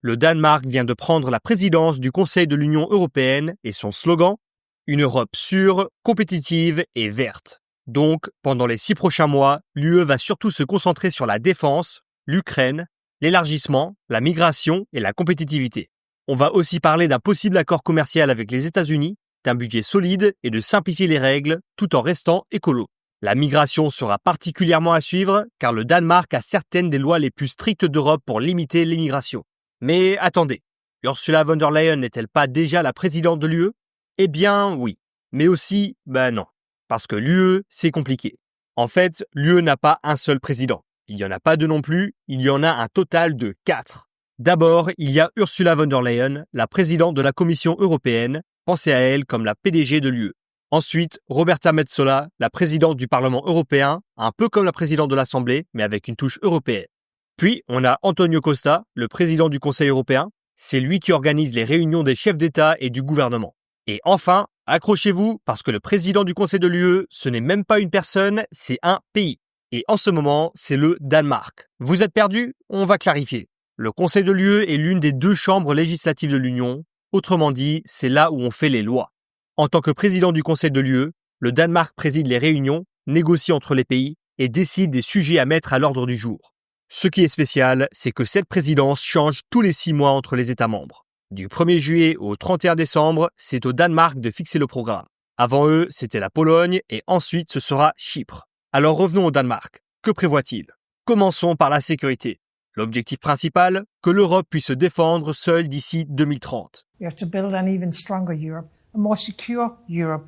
Le Danemark vient de prendre la présidence du Conseil de l'Union européenne et son slogan « Une Europe sûre, compétitive et verte ». Donc, pendant les 6 prochains mois, l'UE va surtout se concentrer sur la défense, l'Ukraine, l'élargissement, la migration et la compétitivité. On va aussi parler d'un possible accord commercial avec les États-Unis, d'un budget solide et de simplifier les règles tout en restant écolo. La migration sera particulièrement à suivre car le Danemark a certaines des lois les plus strictes d'Europe pour limiter l'immigration. Mais attendez, Ursula von der Leyen n'est-elle pas déjà la présidente de l'UE ? Eh bien oui, mais aussi, non. Parce que l'UE, c'est compliqué. En fait, l'UE n'a pas un seul président. Il n'y en a pas deux non plus, il y en a un total de 4. D'abord, il y a Ursula von der Leyen, la présidente de la Commission européenne. Pensez à elle comme la PDG de l'UE. Ensuite, Roberta Metsola, la présidente du Parlement européen, un peu comme la présidente de l'Assemblée, mais avec une touche européenne. Puis, on a Antonio Costa, le président du Conseil européen. C'est lui qui organise les réunions des chefs d'État et du gouvernement. Et enfin, accrochez-vous, parce que le président du Conseil de l'UE, ce n'est même pas une personne, c'est un pays. Et en ce moment, c'est le Danemark. Vous êtes perdus ? On va clarifier. Le Conseil de l'UE est l'une des 2 chambres législatives de l'Union. Autrement dit, c'est là où on fait les lois. En tant que président du Conseil de l'UE, le Danemark préside les réunions, négocie entre les pays et décide des sujets à mettre à l'ordre du jour. Ce qui est spécial, c'est que cette présidence change tous les 6 mois entre les États membres. Du 1er juillet au 31 décembre, c'est au Danemark de fixer le programme. Avant eux, c'était la Pologne et ensuite ce sera Chypre. Alors revenons au Danemark. Que prévoit-il ? Commençons par la sécurité. L'objectif principal, que l'Europe puisse se défendre seule d'ici 2030. We have to build an even stronger Europe, a more secure Europe,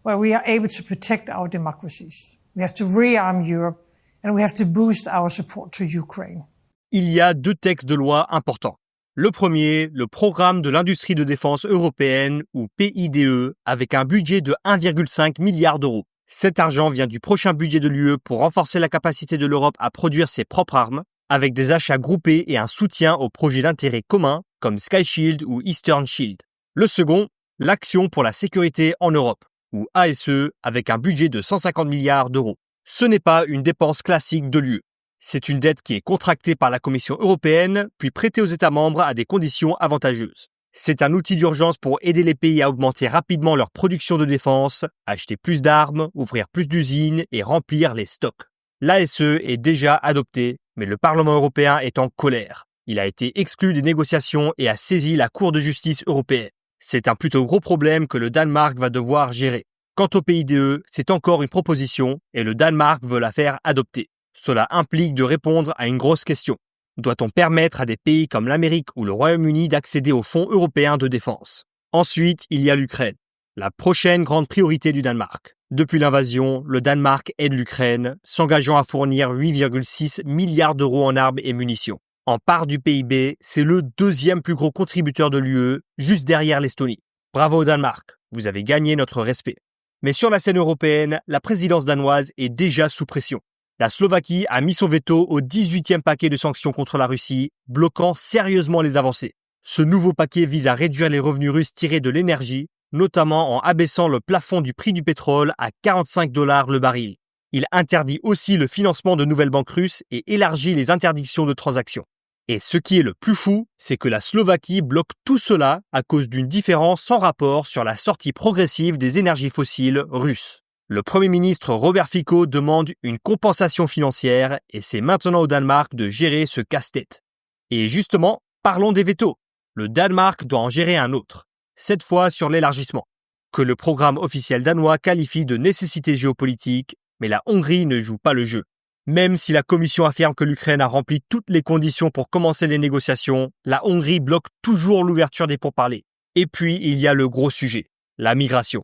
where we are able to protect our democracies. We have to rearm Europe and we have to boost our support to Ukraine. Il y a 2 textes de loi importants. Le premier, le programme de l'industrie de défense européenne, ou PIDE, avec un budget de 1,5 milliard d'euros. Cet argent vient du prochain budget de l'UE pour renforcer la capacité de l'Europe à produire ses propres armes, avec des achats groupés et un soutien aux projets d'intérêt commun, comme Sky Shield ou Eastern Shield. Le second, l'Action pour la sécurité en Europe, ou ASE, avec un budget de 150 milliards d'euros. Ce n'est pas une dépense classique de l'UE. C'est une dette qui est contractée par la Commission européenne, puis prêtée aux États membres à des conditions avantageuses. C'est un outil d'urgence pour aider les pays à augmenter rapidement leur production de défense, acheter plus d'armes, ouvrir plus d'usines et remplir les stocks. L'ASE est déjà adopté, mais le Parlement européen est en colère. Il a été exclu des négociations et a saisi la Cour de justice européenne. C'est un plutôt gros problème que le Danemark va devoir gérer. Quant au PIDE, c'est encore une proposition et le Danemark veut la faire adopter. Cela implique de répondre à une grosse question. Doit-on permettre à des pays comme l'Amérique ou le Royaume-Uni d'accéder aux fonds européens de défense ? Ensuite, il y a l'Ukraine, la prochaine grande priorité du Danemark. Depuis l'invasion, le Danemark aide l'Ukraine, s'engageant à fournir 8,6 milliards d'euros en armes et munitions. En part du PIB, c'est le 2e plus gros contributeur de l'UE, juste derrière l'Estonie. Bravo au Danemark, vous avez gagné notre respect. Mais sur la scène européenne, la présidence danoise est déjà sous pression. La Slovaquie a mis son veto au 18e paquet de sanctions contre la Russie, bloquant sérieusement les avancées. Ce nouveau paquet vise à réduire les revenus russes tirés de l'énergie, notamment en abaissant le plafond du prix du pétrole à 45 $ le baril. Il interdit aussi le financement de nouvelles banques russes et élargit les interdictions de transactions. Et ce qui est le plus fou, c'est que la Slovaquie bloque tout cela à cause d'une différence sans rapport sur la sortie progressive des énergies fossiles russes. Le Premier ministre Robert Fico demande une compensation financière et c'est maintenant au Danemark de gérer ce casse-tête. Et justement, parlons des vétos. Le Danemark doit en gérer un autre, cette fois sur l'élargissement, que le programme officiel danois qualifie de nécessité géopolitique, mais la Hongrie ne joue pas le jeu. Même si la Commission affirme que l'Ukraine a rempli toutes les conditions pour commencer les négociations, la Hongrie bloque toujours l'ouverture des pourparlers. Et puis, il y a le gros sujet, la migration.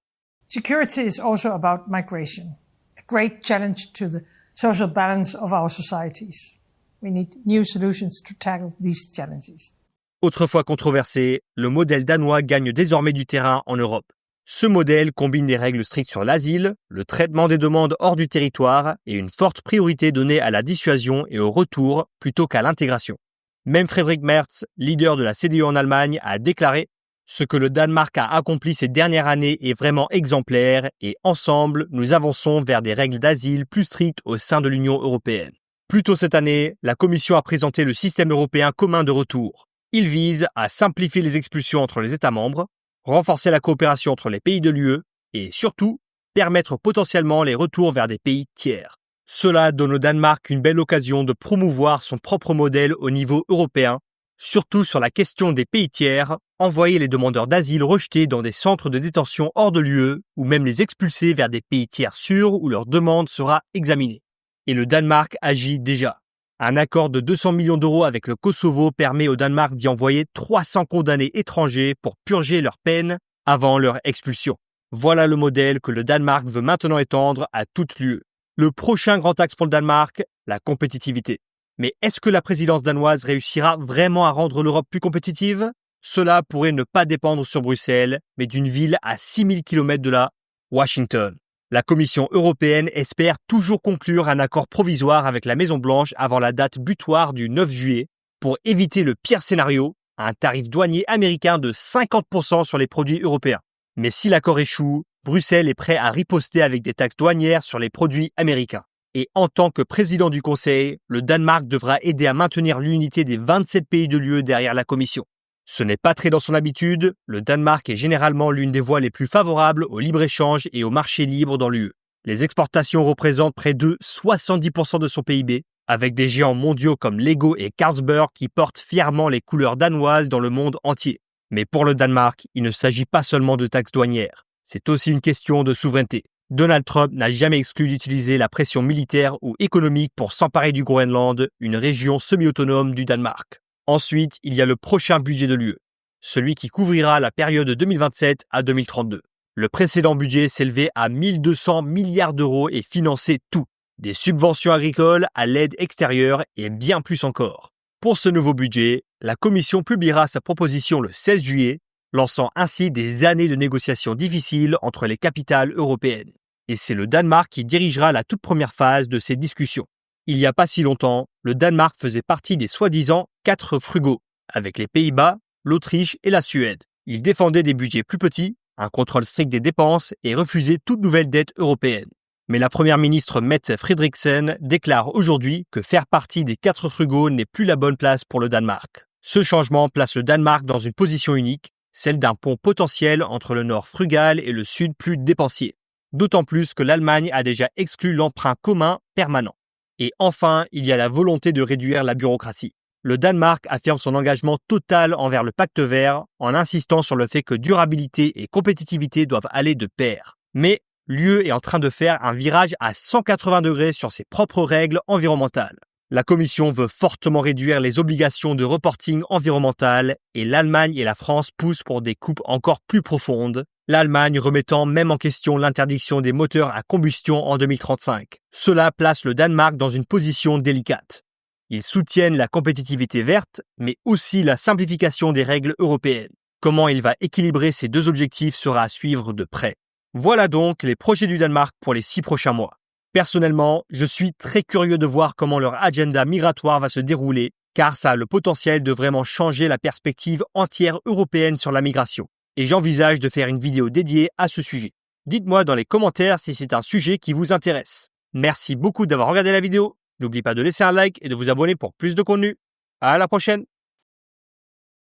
Security is also about migration, a great challenge to the social balance of our societies. We need new solutions to tackle these challenges. Autrefois controversé, le modèle danois gagne désormais du terrain en Europe. Ce modèle combine des règles strictes sur l'asile, le traitement des demandes hors du territoire et une forte priorité donnée à la dissuasion et au retour plutôt qu'à l'intégration. Même Friedrich Merz, leader de la CDU en Allemagne, a déclaré « Ce que le Danemark a accompli ces dernières années est vraiment exemplaire et ensemble, nous avançons vers des règles d'asile plus strictes au sein de l'Union européenne. » Plus tôt cette année, la Commission a présenté le système européen commun de retour. Il vise à simplifier les expulsions entre les États membres, renforcer la coopération entre les pays de l'UE et surtout permettre potentiellement les retours vers des pays tiers. Cela donne au Danemark une belle occasion de promouvoir son propre modèle au niveau européen, surtout sur la question des pays tiers, envoyer les demandeurs d'asile rejetés dans des centres de détention hors de l'UE ou même les expulser vers des pays tiers sûrs où leur demande sera examinée. Et le Danemark agit déjà. Un accord de 200 millions d'euros avec le Kosovo permet au Danemark d'y envoyer 300 condamnés étrangers pour purger leur peine avant leur expulsion. Voilà le modèle que le Danemark veut maintenant étendre à toute l'UE. Le prochain grand axe pour le Danemark, la compétitivité. Mais est-ce que la présidence danoise réussira vraiment à rendre l'Europe plus compétitive ? Cela pourrait ne pas dépendre sur Bruxelles, mais d'une ville à 6000 km de là, Washington. La Commission européenne espère toujours conclure un accord provisoire avec la Maison-Blanche avant la date butoir du 9 juillet pour éviter le pire scénario, un tarif douanier américain de 50% sur les produits européens. Mais si l'accord échoue, Bruxelles est prêt à riposter avec des taxes douanières sur les produits américains. Et en tant que président du Conseil, le Danemark devra aider à maintenir l'unité des 27 pays de l'UE derrière la Commission. Ce n'est pas très dans son habitude, le Danemark est généralement l'une des voies les plus favorables au libre-échange et au marché libre dans l'UE. Les exportations représentent près de 70% de son PIB, avec des géants mondiaux comme Lego et Carlsberg qui portent fièrement les couleurs danoises dans le monde entier. Mais pour le Danemark, il ne s'agit pas seulement de taxes douanières, c'est aussi une question de souveraineté. Donald Trump n'a jamais exclu d'utiliser la pression militaire ou économique pour s'emparer du Groenland, une région semi-autonome du Danemark. Ensuite, il y a le prochain budget de l'UE, celui qui couvrira la période 2027 à 2032. Le précédent budget s'élevait à 1200 milliards d'euros et finançait tout, des subventions agricoles à l'aide extérieure et bien plus encore. Pour ce nouveau budget, la Commission publiera sa proposition le 16 juillet, lançant ainsi des années de négociations difficiles entre les capitales européennes. Et c'est le Danemark qui dirigera la toute première phase de ces discussions. Il n'y a pas si longtemps, le Danemark faisait partie des soi-disant 4 frugaux, avec les Pays-Bas, l'Autriche et la Suède. Il défendait des budgets plus petits, un contrôle strict des dépenses et refusait toute nouvelle dette européenne. Mais la première ministre Mette Frederiksen déclare aujourd'hui que faire partie des 4 frugaux n'est plus la bonne place pour le Danemark. Ce changement place le Danemark dans une position unique, celle d'un pont potentiel entre le nord frugal et le sud plus dépensier. D'autant plus que l'Allemagne a déjà exclu l'emprunt commun permanent. Et enfin, il y a la volonté de réduire la bureaucratie. Le Danemark affirme son engagement total envers le pacte vert en insistant sur le fait que durabilité et compétitivité doivent aller de pair. Mais l'UE est en train de faire un virage à 180 degrés sur ses propres règles environnementales. La Commission veut fortement réduire les obligations de reporting environnemental et l'Allemagne et la France poussent pour des coupes encore plus profondes, l'Allemagne remettant même en question l'interdiction des moteurs à combustion en 2035. Cela place le Danemark dans une position délicate. Ils soutiennent la compétitivité verte, mais aussi la simplification des règles européennes. Comment il va équilibrer ces deux objectifs sera à suivre de près. Voilà donc les projets du Danemark pour les 6 prochains mois. Personnellement, je suis très curieux de voir comment leur agenda migratoire va se dérouler, car ça a le potentiel de vraiment changer la perspective entière européenne sur la migration. Et j'envisage de faire une vidéo dédiée à ce sujet. Dites-moi dans les commentaires si c'est un sujet qui vous intéresse. Merci beaucoup d'avoir regardé la vidéo. N'oubliez pas de laisser un like et de vous abonner pour plus de contenu. À la prochaine!